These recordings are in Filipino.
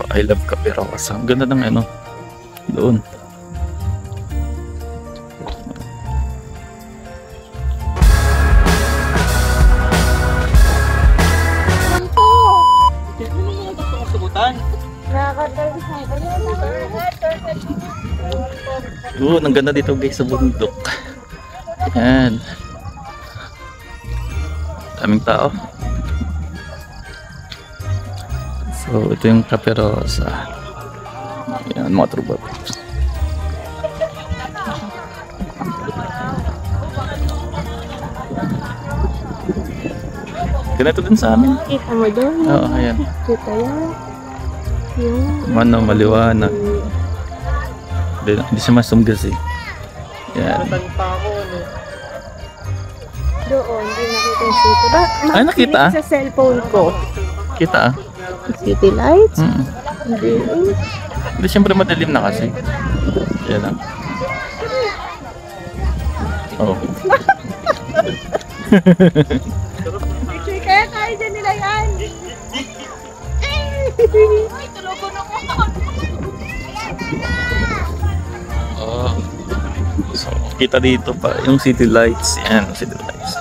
I love Cafe Rosa. Ang ganda ng ano doon. Doon, ang ganda dito guys sa bundok. Yan. Daming tao. So, ito yung Cafe Rosa. Yan, mga truba. Ganito din sa amin. Kita mo doon? Oo, ayan. Kita yan. Mano, maliwanag. Hindi siya masumgas eh. Yan. Doon, hindi nakita yung city. Ay, nakita ah? Sa cellphone ko. Kita ah. City lights? Hindi. Hindi, siyempre madilim na kasi. Yan lang. Oh. Picture kaya tayo dyan nila yan. Ay, tulogon ako. Oh. So, kita dito pa yung city lights. Yan, city lights.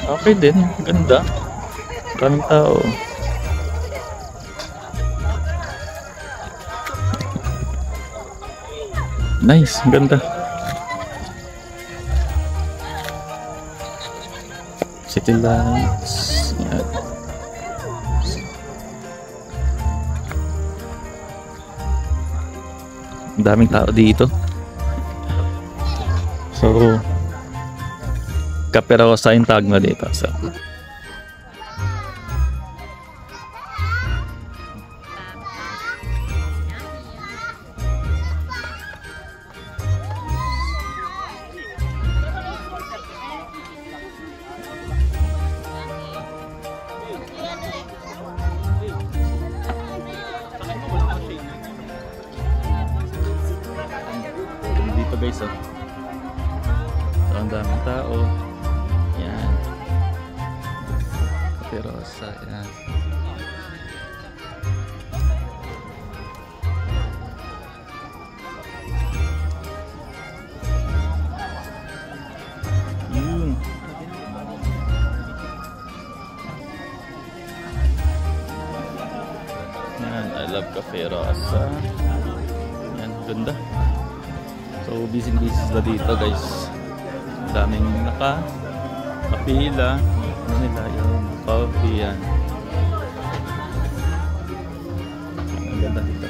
Okay din, ganda. Maraming tao. Nice, ganda. City lights. Yan. Ang daming tao dito. So, Cafe Rosa yung tag na dito. So, dito guys, oh. So, ang daming tao. Yan. Cafe Rosa, yan. Yun. Yan, I love Cafe Rosa. Yan, ganda. So, busy sila dito guys. Daming kapila. Ano nila yung coffee yan. Ang ganda dito.